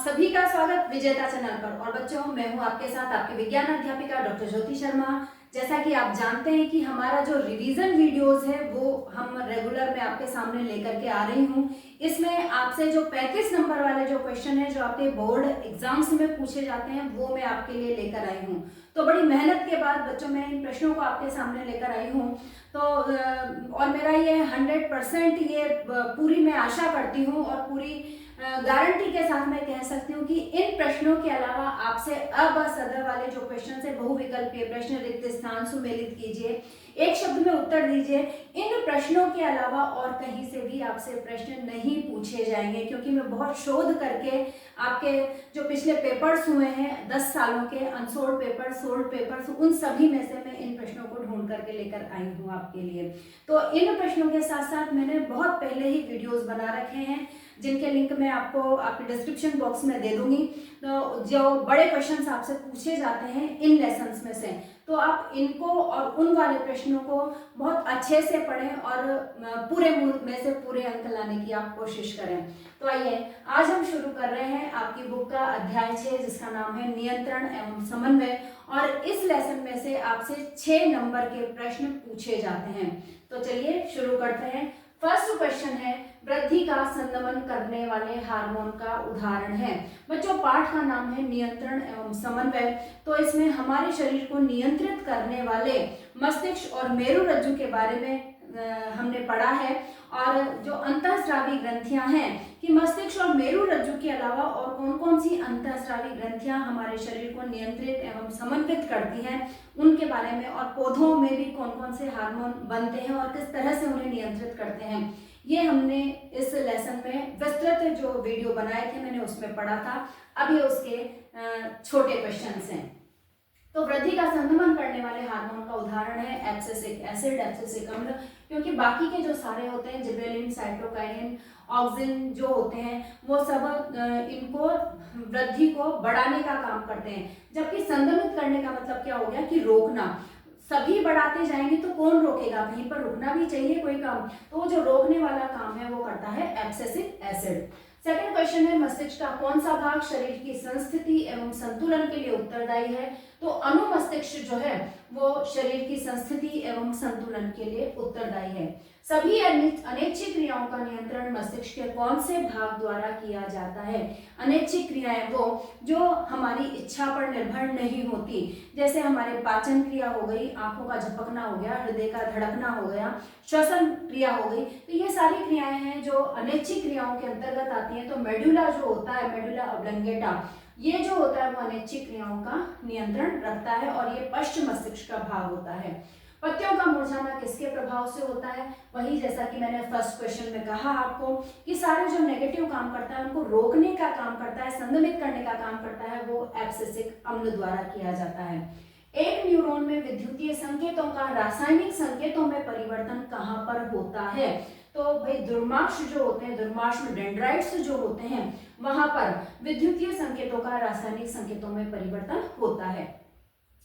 सभी का स्वागत विजेता चैनल पर। और बच्चों, मैं हूं आपके साथ आपकी विज्ञान अध्यापिका डॉक्टर ज्योति शर्मा। जैसा कि आप जानते हैं कि हमारा जो रिवीजन वीडियोस है वो हम रेगुलर में आपके सामने लेकर के आ रही हूं। इसमें आपसे जो 35 नंबर वाले जो क्वेश्चन है जो आपके बोर्ड एग्जाम्स में पूछे जाते हैं वो मैं आपके लिए लेकर आई हूँ। तो बड़ी मेहनत के बाद बच्चों मैं इन प्रश्नों को आपके सामने लेकर आई हूँ। तो और मेरा ये 100% ये पूरी मैं आशा करती हूँ और पूरी गारंटी के साथ मैं कह सकती हूँ कि इन प्रश्नों के अलावा आपसे अब सदर वाले जो क्वेश्चन है बहुविकल्पीय प्रश्न, रिक्त स्थान सुमेलित कीजिए, एक शब्द में उत्तर दीजिए, इन प्रश्नों के अलावा और कहीं से भी आपसे प्रश्न नहीं पूछे जाएंगे। क्योंकि मैं बहुत शोध करके आपके जो पिछले पेपर्स हुए हैं 10 सालों के अनसोल्ड पेपर्स, सोल्ड पेपर्स, उन सभी में से मैं इन प्रश्नों को ढूंढ करके लेकर आई हूँ आपके लिए। तो इन प्रश्नों के साथ साथ मैंने बहुत पहले ही वीडियोस बना रखे हैं जिनके लिंक मैं आपको आपके डिस्क्रिप्शन बॉक्स में दे दूंगी। तो जो बड़े क्वेश्चंस आपसे पूछे जाते हैं इन लेसन्स में से, तो आप इनको और उन वाले प्रश्नों को बहुत अच्छे से पढ़ें और पूरे में से पूरे अंक लाने की आप कोशिश करें। तो आइए आज हम शुरू कर रहे हैं आपकी बुक का अध्याय 6 जिसका नाम है नियंत्रण एवं समन्वय। और इस लेसन में से आपसे 6 नंबर के प्रश्न पूछे जाते हैं। तो चलिए शुरू करते हैं। फर्स्ट क्वेश्चन है, वृद्धि का संदमन करने वाले हार्मोन का उदाहरण है। बच्चों, पाठ का नाम है नियंत्रण एवं समन्वय। तो इसमें हमारे शरीर को नियंत्रित करने वाले मस्तिष्क और मेरुरज्जु के बारे में हमने पढ़ा है। और जो अंतःस्रावी ग्रंथियां हैं कि मस्तिष्क और मेरुरज्जु के अलावा और कौन कौन सी अंतःस्रावी ग्रंथियां हमारे शरीर को नियंत्रित एवं समन्वित करती हैं उनके बारे में, और पौधों में भी कौन कौन से हार्मोन बनते हैं और किस तरह से उन्हें नियंत्रित करते हैं, ये हमने इस लेसन में विस्तृत जो वीडियो बनाए थे मैंने उसमें पढ़ा था। अब ये उसके छोटे क्वेश्चंस हैं। तो वृद्धि का संदमन करने वाले हार्मोन का उदाहरण है एब्सिसिक एसिड, एब्सिसिक अम्ल। क्योंकि बाकी के जो सारे होते हैं जिबरेलिन, साइटोकाइनिन, ऑक्सिन जो होते हैं वो सब इनको वृद्धि को बढ़ाने का काम करते हैं। जबकि संदमित करने का मतलब क्या हो गया कि रोकना। सभी बढ़ाते जाएंगे तो कौन रोकेगा, कहीं पर रुकना भी चाहिए कोई काम। तो जो रोकने वाला काम है वो करता है एब्सिसिक एसिड। सेकंड क्वेश्चन है, मस्तिष्क का कौन सा भाग शरीर की संस्थिति एवं संतुलन के लिए उत्तरदायी है। तो अनुमस्तिष्क जो है वो शरीर की संस्थिति एवं संतुलन के लिए उत्तरदायी है। सभी अनैच्छिक क्रियाओं का नियंत्रण मस्तिष्क के कौन से भाग द्वारा किया जाता है। अनैच्छिक क्रियाएं वो जो हमारी इच्छा पर निर्भर नहीं होती, जैसे हमारे पाचन क्रिया हो गई, आंखों का झपकना हो गया, हृदय का धड़कना हो गया, श्वसन क्रिया हो गई। तो ये सारी क्रियाएं हैं जो अनैच्छिक क्रियाओं के अंतर्गत आती हैं। तो मेडुला जो होता है, मेडुला ऑब्लंगेटा, ये जो होता है वो अनैच्छिक क्रियाओं का नियंत्रण रखता है और ये पश्च मस्तिष्क का भाग होता है। पत्तियों का मुरझाना किसके प्रभाव से होता है। वही जैसा कि मैंने फर्स्ट क्वेश्चन में कहा आपको कि सारे जो नेगेटिव काम करता है उनको रोकने का काम करता है, संदमित करने का काम करता है, वो एब्सिसिक अम्ल द्वारा किया जाता है। एक न्यूरॉन में विद्युतीय संकेतों का रासायनिक संकेतों में परिवर्तन कहाँ पर होता है। तो भाई दुर्मांश जो होते हैं, दुर्मांश में डेंड्राइट्स जो होते हैं वहां पर विद्युतीय संकेतों का रासायनिक संकेतों में परिवर्तन होता है।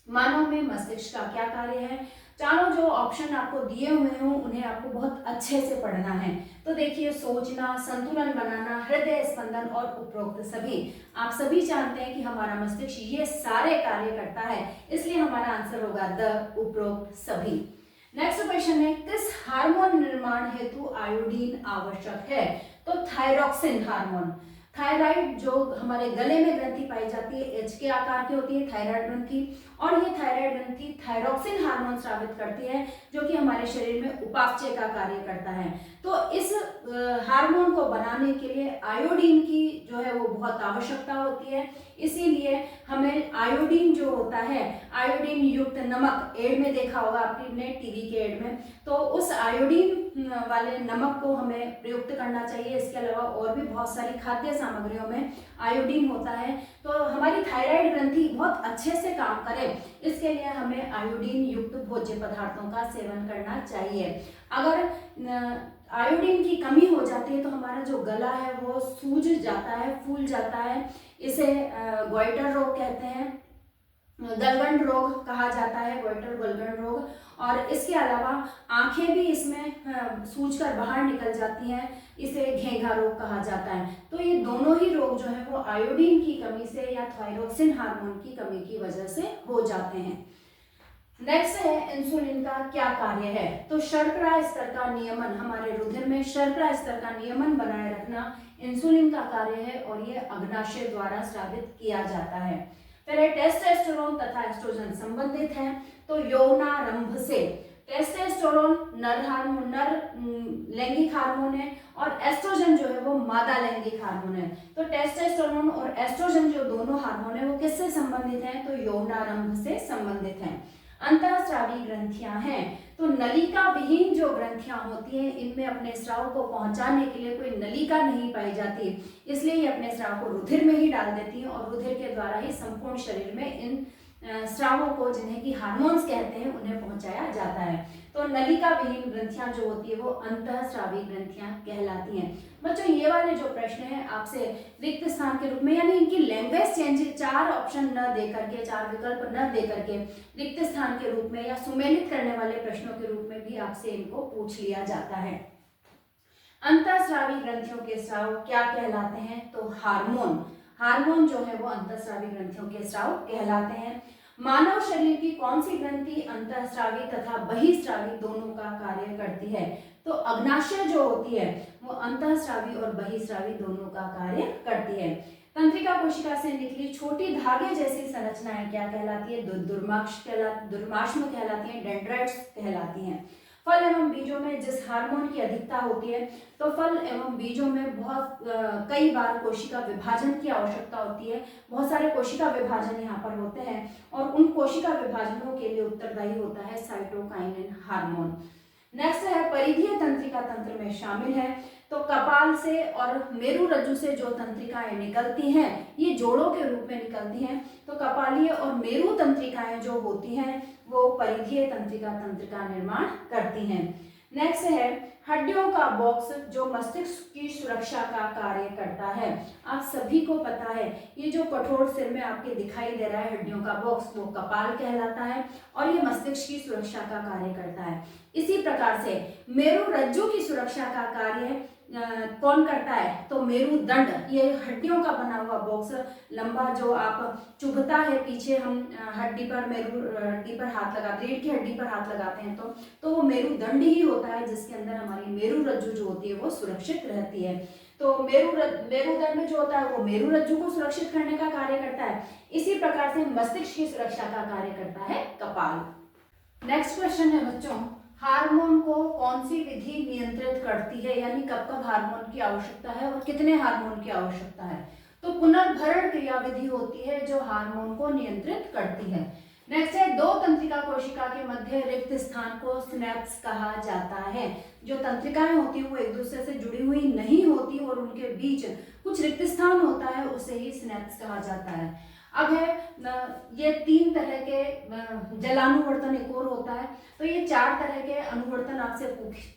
मानव में मस्तिष्क का क्या कार्य है। चारों जो ऑप्शन आपको दिए हुए हों उन्हें आपको बहुत अच्छे से पढ़ना है। तो देखिए, सोचना, संतुलन बनाना, हृदय स्पंदन और उपरोक्त सभी। आप सभी जानते हैं कि हमारा मस्तिष्क ये सारे कार्य करता है, इसलिए हमारा आंसर होगा द उपरोक्त सभी। नेक्स्ट क्वेश्चन है, किस हार्मोन निर्माण हेतु आयोडीन आवश्यक है। तो थायरॉक्सिन हार्मोन। थायराइड जो हमारे गले में ग्रंथि पाई जाती है, एच के आकार की होती है थायराइड ग्रंथि, और ये थायराइड ग्रंथि थायरॉक्सिन हार्मोन स्रावित करती है जो कि हमारे शरीर में उपापचय का कार्य करता है। तो इस हार्मोन को बनाने के लिए आयोडीन की जो है वो बहुत आवश्यकता होती है। इसीलिए हमें आयोडीन जो होता है, आयोडीन युक्त नमक, एड में देखा होगा आपने टीवी के एड में, तो उस आयोडीन वाले नमक को हमें प्रयुक्त करना चाहिए। इसके अलावा और भी बहुत सारी खाद्य सामग्रियों में आयोडीन होता है। तो हमारी थायराइड ग्रंथि बहुत अच्छे से काम करे इसके लिए हमें आयोडीन युक्त भोज्य पदार्थों का सेवन करना चाहिए। अगर आयोडीन की कमी हो जाती है तो हमारा जो गला है वो सूज जाता है, फूल जाता है। इसे ग्वाइटर रोग कहते हैं। गलगंड रोग कहा जाता है, गोइटर गलगंड रोग। और इसके अलावा आंखें भी इसमें सूजकर बाहर निकल जाती हैं, इसे घेंघा रोग कहा जाता है। तो ये दोनों ही रोग जो है वो आयोडीन की कमी से या थायरोक्सिन हार्मोन की कमी की वजह से हो जाते हैं। नेक्स्ट है इंसुलिन का क्या कार्य है। तो शर्करा स्तर का नियमन, हमारे रुधिर में शर्करा स्तर का नियमन बनाए रखना इंसुलिन का कार्य है और ये अग्नाशय द्वारा स्रावित किया जाता है। फिर टेस्टोस्टेरोन तथा एस्ट्रोजन संबंधित है। तो यौनारंभ से टेस्टोस्टेरोन नर हार्मोन, नर लैंगिक हार्मोन है और एस्ट्रोजन जो है वो मादा लैंगिक हार्मोन है। तो टेस्टोस्टेरोन और एस्ट्रोजन जो दोनों हार्मोन है वो किससे संबंधित हैं? तो यौनारंभ से संबंधित हैं। अंतःस्रावी ग्रंथियां हैं, तो नलिका विहीन जो ग्रंथियां होती हैं इनमें अपने स्राव को पहुंचाने के लिए कोई नलिका नहीं पाई जाती, इसलिए ये अपने स्राव को रुधिर में ही डाल देती हैं और रुधिर के द्वारा ही संपूर्ण शरीर में इन स्रावों को, जिन्हें कि हार्मोन्स कहते हैं, उन्हें पहुंचाया जाता है। तो नलिका विहीन ग्रंथियां जो होती है वो अंतःस्रावी ग्रंथियां कहलाती हैं। बच्चों ये वाले जो प्रश्न है आपसे रिक्त स्थान के रूप में, यानी इनकी लैंग्वेज चेंज, 4 ऑप्शन न दे करके, 4 विकल्प न दे करके रिक्त स्थान के रूप में या सुमेलित करने वाले प्रश्नों के रूप में भी आपसे इनको पूछ लिया जाता है। अंतःस्रावी ग्रंथियों के स्राव क्या कहलाते हैं? तो हार्मोन, हार्मोन जो है वो अंतःस्रावी ग्रंथियों के स्राव कहलाते हैं। मानव शरीर की कौन सी ग्रंथि अंतःस्रावी तथा बहिस्रावी दोनों का कार्य करती है? तो अग्नाशय जो होती है वो अंतःस्रावी और बहिस्रावी दोनों का कार्य करती है। तंत्रिका कोशिका से निकली छोटी धागे जैसी संरचनाएं क्या कहलाती है? दुर्माश्म कहलाती है, डेंड्राइट्स कहलाती हैं। फल एवं बीजों में जिस हार्मोन की अधिकता होती है, तो फल एवं बीजों में बहुत कई बार कोशिका विभाजन की आवश्यकता होती है। बहुत सारे कोशिका विभाजन यहाँ पर होते हैं और उन कोशिका विभाजनों के लिए उत्तरदायी होता है साइटोकाइनिन हार्मोन। नेक्स्ट है परिधीय तंत्रिका तंत्र में शामिल है। तो कपाल से और मेरु रज्जु से जो तंत्रिकाएं निकलती हैं ये जोड़ों के रूप में निकलती हैं। तो कपालीय और मेरु तंत्रिकाएं जो होती हैं वो परिधीय तंत्रिका तंत्र का निर्माण करती हैं। नेक्स्ट है हड्डियों का बॉक्स जो मस्तिष्क की सुरक्षा का कार्य करता है। आप सभी को पता है ये जो कठोर सिर में आपके दिखाई दे रहा है हड्डियों का बॉक्स, वो कपाल कहलाता है और ये मस्तिष्क की सुरक्षा का कार्य करता है। इसी प्रकार से मेरु रज्जु की सुरक्षा का कार्य कौन करता है? तो मेरुदंड, ये हड्डियों का बना हुआ बॉक्स लंबा जो आप चुभता है पीछे, हम हड्डी पर, मेरु हड्डी पर हाथ लगाते, रीढ़ की हड्डी पर हाथ लगाते हैं तो वो मेरुदंड ही होता है जिसके अंदर हमारी मेरु रज्जु जो होती है वो सुरक्षित रहती है। तो मेरुदंड जो होता है वो मेरु रज्जु को सुरक्षित करने का कार्य करता है। इसी प्रकार से मस्तिष्क की सुरक्षा का कार्य करता है कपाल। नेक्स्ट क्वेश्चन है बच्चों, हार्मोन को कौन सी विधि नियंत्रित करती है, यानी कब कब हार्मोन की आवश्यकता है और कितने हार्मोन की आवश्यकता है? तो पुनर्भरण क्रिया विधि होती है जो हार्मोन को नियंत्रित करती है। नेक्स्ट है दो तंत्रिका कोशिका के मध्य रिक्त स्थान को सिनेप्स कहा जाता है। जो तंत्रिकाएं होती है वो एक दूसरे से जुड़ी हुई नहीं होती और उनके बीच कुछ रिक्त स्थान होता है, उसे ही सिनेप्स कहा जाता है। अब है ये 3 तरह के जलानुवर्तन एक और होता है। तो ये 4 तरह के अनुवर्तन आपसे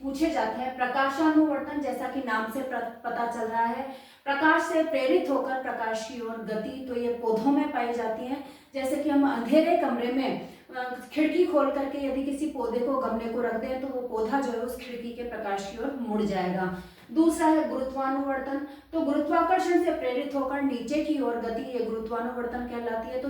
पूछे जाते हैं। प्रकाशानुवर्तन, जैसा कि नाम से पता चल रहा है, प्रकाश से प्रेरित होकर प्रकाश की ओर गति, तो ये पौधों में पाई जाती है। जैसे कि हम अंधेरे कमरे में खिड़की खोल करके यदि किसी पौधे को, गमले को रख दें तो वो पौधा जो है उस खिड़की के प्रकाश की ओर मुड़ जाएगा। दूसरा है गुरुत्वानुवर्तन, तो गुरुत्वाकर्षण से प्रेरित होकर नीचे की ओर गति, ये गुरुत्वानुवर्तन कहलाती है। तो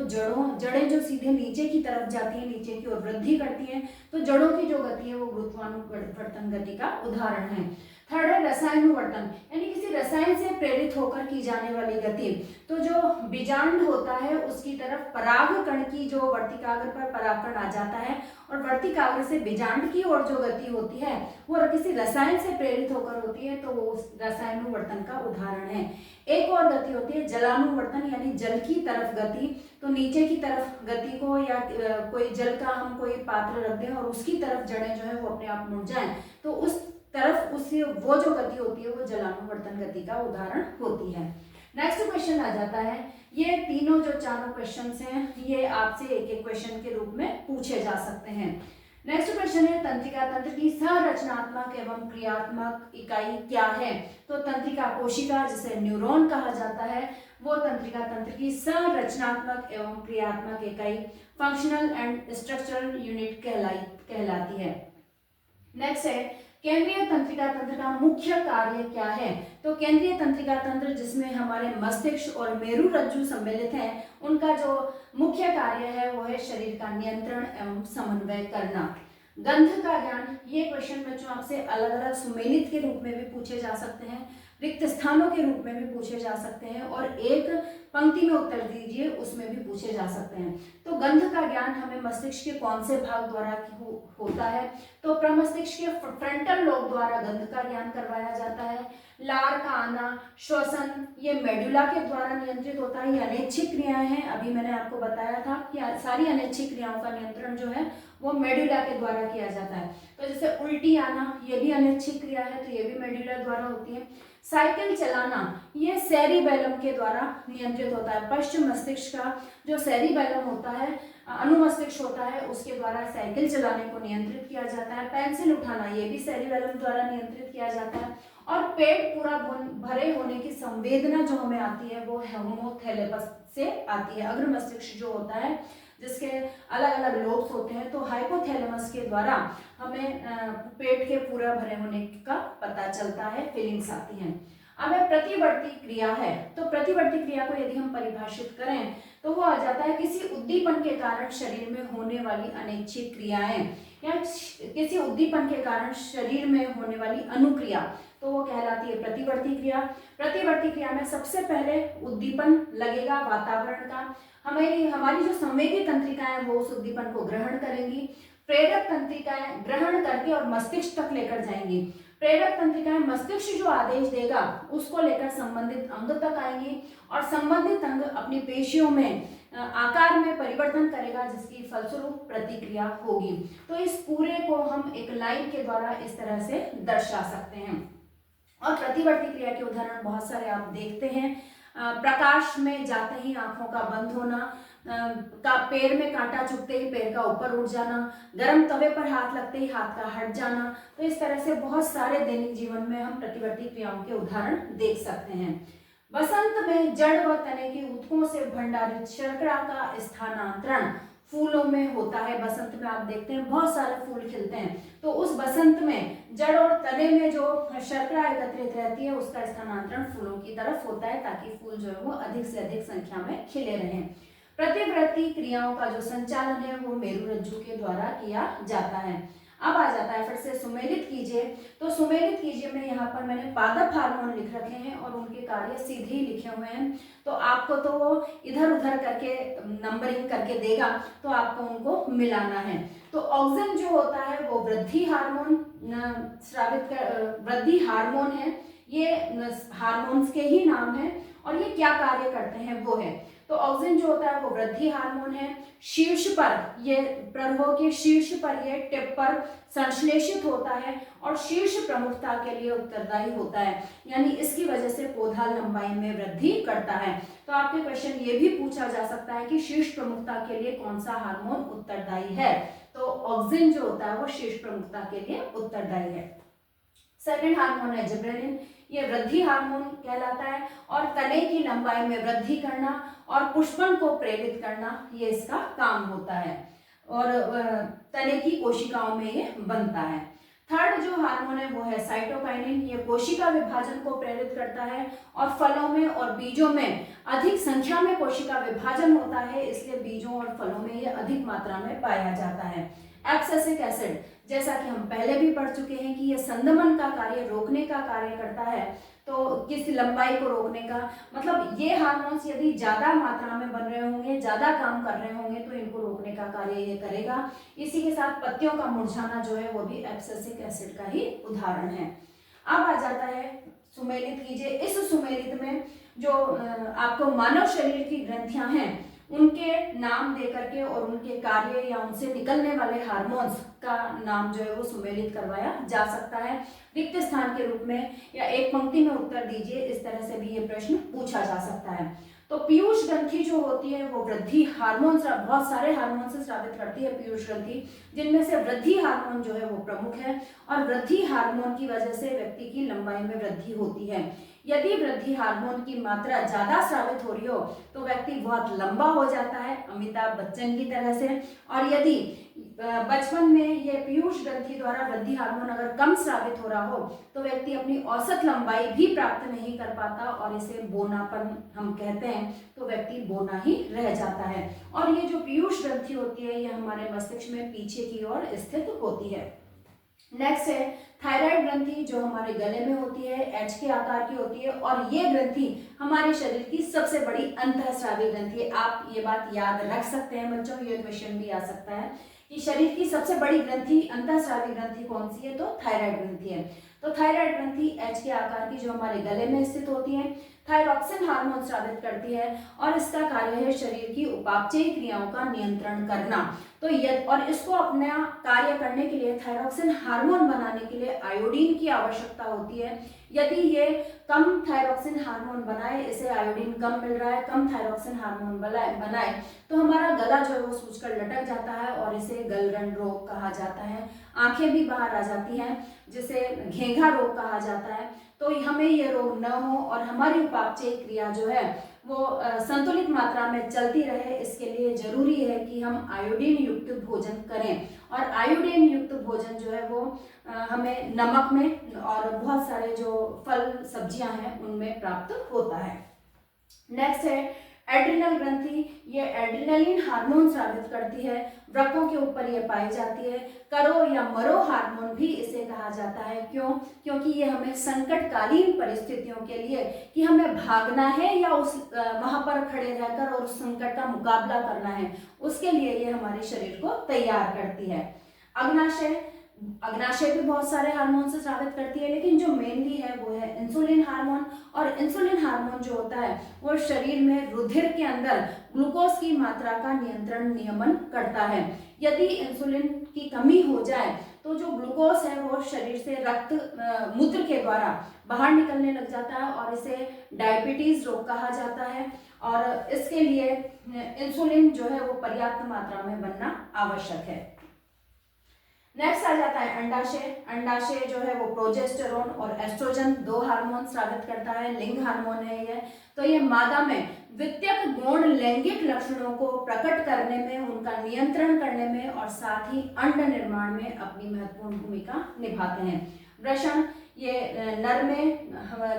जड़ें जो सीधे नीचे की तरफ जाती है, नीचे की ओर वृद्धि करती हैं, तो जड़ों की जो गति है वो गुरुत्वानुवर्तन गति का उदाहरण है। थर्ड है रसायनुवर्तन, यानी किसी रसायन से प्रेरित होकर की जाने वाली गति। तो जो बीजांड होता है उसकी तरफ परागकण की जो वर्तिकाग्र पर परागकण आ जाता है और वर्तिकाग्र से बीजांड की ओर जो गति होती है वो किसी रसायन से प्रेरित होकर होती है, तो वो रसायनुवर्तन का उदाहरण है। एक और गति होती है जलानुवर्तन, यानी जल की तरफ गति। तो नीचे की तरफ गति को, या कोई जल का हम कोई पात्र रख दें और उसकी तरफ जड़ें जो है वो अपने आप मुड़ जाएं, तो उस तरफ उससे वो जो गति होती है वो जलानुवर्तन गति का उदाहरण होती है। नेक्स्ट क्वेश्चन आ जाता है, ये तीनों जो चारों क्वेश्चंस हैं ये आपसे एक एक क्वेश्चन के रूप में पूछे जा सकते हैं। नेक्स्ट क्वेश्चन है तंत्रिका तंत्र की संरचनात्मक एवं क्रियात्मक इकाई क्या है? तो तंत्रिका कोशिका, जिसे न्यूरॉन कहा जाता है, वो तंत्रिका तंत्र की संरचनात्मक एवं क्रियात्मक इकाई फंक्शनल एंड स्ट्रक्चरल यूनिट कहलाती है। नेक्स्ट है केंद्रीय तंत्रिका तंत्र का मुख्य कार्य क्या है? तो केंद्रीय तंत्रिका तंत्र, जिसमें हमारे मस्तिष्क और मेरु रज्जु सम्मिलित हैं, उनका जो मुख्य कार्य है वो है शरीर का नियंत्रण एवं समन्वय करना। गंध का ज्ञान, ये क्वेश्चन बच्चों आपसे अलग अलग सुमेलित के रूप में भी पूछे जा सकते हैं, रिक्त स्थानों के रूप में भी पूछे जा सकते हैं, और एक पंक्ति में उत्तर दीजिए उसमें भी पूछे जा सकते हैं। तो गंध का ज्ञान हमें मस्तिष्क के कौन से भाग द्वारा होता है? तो प्रमस्तिष्क के फ्रंटल लोब द्वारा गंध का ज्ञान करवाया जाता है। लार का आना, श्वसन, ये मेडुला के द्वारा नियंत्रित होता है। ये अनैच्छिक क्रियाएं हैं, अभी मैंने आपको बताया था कि सारी अनैच्छिक क्रियाओं का नियंत्रण जो है वो मेडुला के द्वारा किया जाता है। तो जैसे उल्टी आना, ये भी अनैच्छिक क्रिया है, तो ये भी मेडुला द्वारा होती है। साइकिल चलाना, ये सेरिबेलम के द्वारा नियंत्रित होता है। पश्चिम मस्तिष्क का जो सेरिबेलम होता है, अनुमस्तिष्क होता है, उसके द्वारा साइकिल चलाने को नियंत्रित किया जाता है। पेंसिल उठाना, ये भी सेरिबेलम द्वारा नियंत्रित किया जाता है। और पेट पूरा भरे होने की संवेदना जो हमें आती है वो हाइपोथैलेमस से आती है। अग्र मस्तिष्क जो होता है, जिसके अलग अलग लोब्स होते हैं, तो हाइपोथैलेमस के द्वारा हमें पेट के पूरा भरे होने का पता चलता है, फीलिंग्स आती हैं। अब प्रतिवर्ती क्रिया है, तो प्रतिवर्ती क्रिया को यदि हम परिभाषित करें तो वो आ जाता है किसी उद्दीपन के कारण शरीर में होने वाली अनैच्छिक क्रियाएं, या किसी उद्दीपन के कारण शरीर में होने वाली अनुक्रिया, तो वो कहलाती है प्रतिवर्ती क्रिया। प्रतिवर्ती क्रिया में सबसे पहले उद्दीपन लगेगा वातावरण का, हमारी जो संवेदी तंत्रिकाएं वो उस उद्दीपन को ग्रहण करेंगी। प्रेरक तंत्रिकाएं ग्रहण करके और मस्तिष्क तक लेकर जाएंगी। प्रेरक तंत्रिकाएं मस्तिष्क जो आदेश देगा उसको लेकर संबंधित अंग तक आएंगी, और संबंधित अंग अपनी पेशियों में आकार में परिवर्तन करेगा, जिसकी फलस्वरूप प्रतिक्रिया होगी। तो इस पूरे को हम एक लाइन के द्वारा इस तरह से दर्शा सकते हैं। और प्रतिवर्ती क्रिया के उदाहरण बहुत सारे आप देखते हैं। प्रकाश में जाते ही आंखों का बंद होना, का पैर में कांटा चुभते ही पैर का ऊपर उठ जाना, गर्म तवे पर हाथ लगते ही हाथ का हट जाना। तो इस तरह से बहुत सारे दैनिक जीवन में हम प्रतिवर्ती क्रियाओं के उदाहरण देख सकते हैं। बसंत में जड़ व तने की ऊतकों से भंडारित शर्करा का स्थानांतरण फूलों में होता है। बसंत में आप देखते हैं बहुत सारे फूल खिलते हैं, तो उस बसंत में जड़ और तने में जो शर्करा एकत्रित रहती है उसका स्थानांतरण फूलों की तरफ होता है, ताकि फूल जो है वो अधिक से अधिक संख्या में खिले रहें। प्रतिवर्ती क्रियाओं का जो संचालन है वो मेरुरज्जु के द्वारा किया जाता है। अब आ जाता है, फिर से सुमेलित कीजिए। तो सुमेलित कीजिए में यहाँ पर मैंने पादप हार्मोन लिख रखे हैं और उनके कार्य सीधे ही लिखे हुए हैं, तो आपको तो वो इधर उधर करके नंबरिंग करके देगा, तो आपको उनको मिलाना है। तो ऑक्सिन जो होता है वो वृद्धि हार्मोन वृद्धि हार्मोन है, ये हार्मोन्स के ही नाम है, और ये क्या कार्य करते हैं वो है। तो ऑक्सिन जो होता है वो वृद्धि हार्मोन है। शीर्ष पर, ये प्रवाह के शीर्ष पर, ये टिप पर संश्लेषित होता है और शीर्ष प्रमुखता के लिए उत्तरदायी होता है, यानी इसकी वजह से पौधा लंबाई में वृद्धि करता है। तो आपके क्वेश्चन ये भी पूछा जा सकता है कि शीर्ष प्रमुखता के लिए कौन सा हार्मोन उत्तरदायी है? तो ऑक्सिन जो होता है वो शीर्ष प्रमुखता के लिए उत्तरदायी है। सेकंड हार्मोन है जिब्रेलिन, ये वृद्धि हार्मोन कहलाता है, और तने की लंबाई में वृद्धि करना और पुष्पन को प्रेरित करना, ये इसका काम होता है, और तने की कोशिकाओं में ये बनता है। थर्ड जो हार्मोन है वो है साइटोकाइनिन, ये कोशिका विभाजन को प्रेरित करता है, और फलों में और बीजों में अधिक संख्या में कोशिका विभाजन होता है, इसलिए बीजों और फलों में ये अधिक मात्रा में पाया जाता है। एब्सिसिक एसिड, जैसा कि हम पहले भी पढ़ चुके हैं कि ये संदमन का कार्य, रोकने का कार्य करता है, तो किस लंबाई को रोकने का, मतलब ये हार्मोन्स यदि ज्यादा मात्रा में बन रहे होंगे, ज्यादा काम कर रहे होंगे, तो इनको रोकने का कार्य ये करेगा। इसी के साथ पत्तियों का मुरझाना जो है वो भी एब्सिसिक एसिड का ही उदाहरण है। अब आ जाता है, सुमेलित कीजिए। इस सुमेलित में जो आपको मानव शरीर की ग्रंथियां हैं उनके नाम दे करके और उनके कार्य या उनसे निकलने वाले हार्मोन्स का नाम जो है वो सुमेलित करवाया जा सकता है। रिक्त स्थान के रूप में या एक पंक्ति में उत्तर दीजिए, इस तरह से भी ये प्रश्न पूछा जा सकता है। तो पीयूष ग्रंथि जो होती है वो वृद्धि हार्मोन, बहुत सारे हार्मोन से स्रावित करती है पीयूष ग्रंथि, जिनमें से वृद्धि हार्मोन जो है वो प्रमुख है और वृद्धि हार्मोन की वजह से व्यक्ति की लंबाई में वृद्धि होती है। यदि वृद्धि हार्मोन की मात्रा ज्यादा स्रावित हो रही हो तो व्यक्ति बहुत लंबा हो जाता है, अमिताभ बच्चन की तरह से। और यदि बचपन में ये पीयूष ग्रंथि द्वारा वृद्धि हार्मोन अगर कम स्रावित हो रहा हो तो व्यक्ति अपनी औसत लंबाई भी प्राप्त नहीं कर पाता और इसे बोनापन हम कहते हैं, तो व्यक्ति बोना ही रह जाता है। और ये जो पीयूष ग्रंथि होती है ये हमारे मस्तिष्क में पीछे की ओर स्थित होती है। नेक्स्ट है थायराइड ग्रंथि, जो हमारे गले में होती है, एच के आकार की होती है और ये ग्रंथि हमारे शरीर की सबसे बड़ी अंतःस्रावी ग्रंथि है। आप ये बात याद रख सकते हैं बच्चों, ये क्वेश्चन भी आ सकता है कि शरीर की सबसे बड़ी ग्रंथि, अंतःस्रावी ग्रंथि कौन सी है, तो थायराइड ग्रंथि है। तो थायराइड ग्रंथि एच के आकार की जो हमारे गले में स्थित होती है, थायरॉक्सिन हार्मोन स्रावित करती है और इसका कार्य है शरीर की उपापचयी क्रियाओं का नियंत्रण करना। तो और इसको अपना कार्य करने के लिए, थायरॉक्सिन हार्मोन बनाने के लिए आयोडीन की आवश्यकता होती है। यदि ये कम थायरॉक्सिन हार्मोन बनाए, इसे आयोडीन कम मिल रहा है, कम थायरॉक्सिन हार्मोन बनाए तो हमारा गला जो है वो सूजकर लटक जाता है और इसे गलगंड रोग कहा जाता है। आंखें भी बाहर आ जाती हैं जिसे घेंघा रोग कहा जाता है। तो हमें ये रोग न हो और हमारी उपापचयी क्रिया जो है वो संतुलित मात्रा में चलती रहे, इसके लिए जरूरी है कि हम आयोडीन युक्त भोजन करें। और आयोडीन युक्त भोजन जो है वो हमें नमक में और बहुत सारे जो फल सब्जियां हैं उनमें प्राप्त होता है। नेक्स्ट है एड्रिनल ग्रंथि, ये एड्रिनलिन हार्मोन स्रावित करती है, वृक्कों के ऊपर ये पाई जाती है। करो या मरो हार्मोन भी इसे कहा जाता है। क्यों? क्योंकि ये हमें संकटकालीन परिस्थितियों के लिए, कि हमें भागना है या उस वहां पर खड़े रहकर और उस संकट का मुकाबला करना है, उसके लिए ये हमारे शरीर को तैयार करती है। अग्नाशय, अग्नाशय भी बहुत सारे हार्मोन से स्रावित करती है, लेकिन जो मेनली है वो है इंसुलिन हार्मोन। और इंसुलिन हार्मोन जो होता है वो शरीर में रुधिर के अंदर ग्लूकोज की मात्रा का नियंत्रण नियमन करता है। यदि इंसुलिन की कमी हो जाए तो जो ग्लूकोज है वो शरीर से रक्त मूत्र के द्वारा बाहर निकलने लग जाता है और इसे डायबिटीज रोग कहा जाता है। और इसके लिए इंसुलिन जो है वो पर्याप्त मात्रा में बनना आवश्यक है। नेक्स्ट आ जाता है अंडाशय। अंडाशय जो है वो प्रोजेस्टेरोन और एस्ट्रोजन दो हार्मोन स्रावित करता है, लिंग हार्मोन है ये। तो ये मादा में वित्यक गौण लैंगिक लक्षणों को प्रकट करने में, उनका नियंत्रण करने में और साथ ही अंड निर्माण में अपनी महत्वपूर्ण भूमिका निभाते हैं। वृषण, ये नर में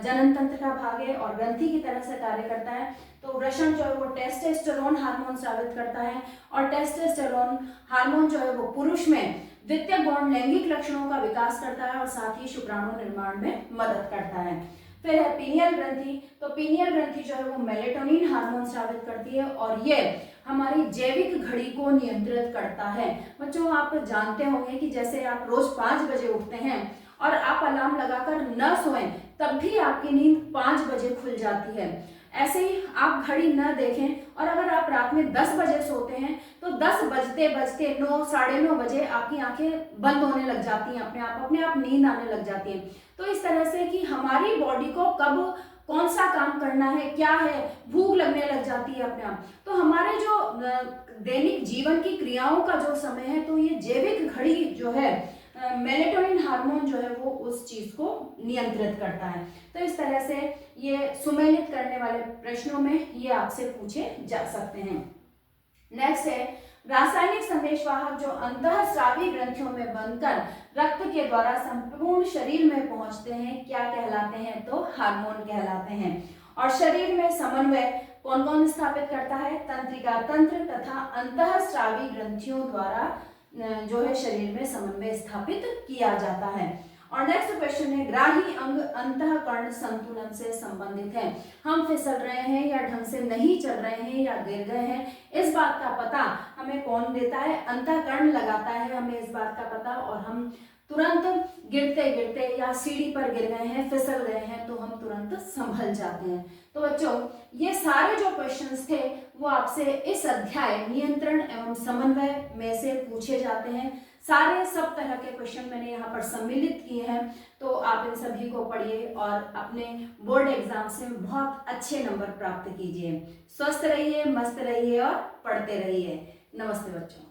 जनन तंत्र का भाग है और ग्रंथि की तरह से कार्य करता है। तो वृषण जो है वो टेस्टोस्टेरोन हार्मोन स्रावित करता है और टेस्टोस्टेरोन हार्मोन जो है वो पुरुष में वित्यक गौण लैंगिक लक्षणों का विकास करता है और साथ ही शुक्राणु निर्माण में मदद करता है। फिर है पीनियल ग्रंथि। तो पीनियल ग्रंथि जो है वो मेलेटोनिन हार्मोन स्रावित करती है और ये हमारी जैविक घड़ी को नियंत्रित करता है। बच्चों, आप जानते होंगे कि जैसे आप रोज 5 बजे उठते हैं और आप अलार्म लगाकर न सोएं तब भी आपकी नींद 5 बजे खुल जाती है। ऐसे ही आप घड़ी न देखें और अगर आप रात में 10 बजे सोते हैं तो 10 बजते बजते 9, साढ़े 9 बजे आपकी आंखें बंद होने लग जाती हैं, अपने आप नींद आने लग जाती है। तो इस तरह से कि हमारी बॉडी को कब कौन सा काम करना है, क्या है, भूख लगने लग जाती है अपने आप। तो हमारे जो दैनिक जीवन की क्रियाओं का जो समय है, तो ये जैविक घड़ी जो है, मेलेटोनिन हार्मोन जो है वो उस चीज को नियंत्रित करता है। तो इस तरह से ये सुमेलित करने वाले प्रश्नों में ये आपसे पूछे जा सकते हैं। नेक्स्ट है रासायनिक संदेशवाहक जो अंतःस्रावी ग्रंथियों में बनकर रक्त के द्वारा संपूर्ण शरीर में पहुंचते हैं, क्या कहलाते हैं, तो हार्मोन कहलाते हैं। और शरीर में समन्वय कौन कौन स्थापित करता है? तंत्रिका तंत्र तथा अंतःस्रावी ग्रंथियों द्वारा जो है शरीर में समन्वय स्थापित किया जाता है। और नेक्स्ट क्वेश्चन है ग्राही अंग अंतःकरण संतुलन से संबंधित है। हम फिसल रहे हैं या ढंग से नहीं चल रहे हैं या गिर गए हैं, इस बात का पता हमें कौन देता है? अंतःकरण लगाता है हमें इस बात का पता, और हम तुरंत गिरते गिरते या सीढ़ी पर गिर गए हैं, फिसल गए हैं, तो हम तुरंत संभल जाते हैं। तो बच्चों, ये सारे जो क्वेश्चंस थे वो आपसे इस अध्याय नियंत्रण एवं समन्वय में से पूछे जाते हैं। सारे सब तरह के क्वेश्चन मैंने यहाँ पर सम्मिलित किए हैं, तो आप इन सभी को पढ़िए और अपने बोर्ड एग्जाम्स में बहुत अच्छे नंबर प्राप्त कीजिए। स्वस्थ रहिए, मस्त रहिए और पढ़ते रहिए। नमस्ते बच्चों।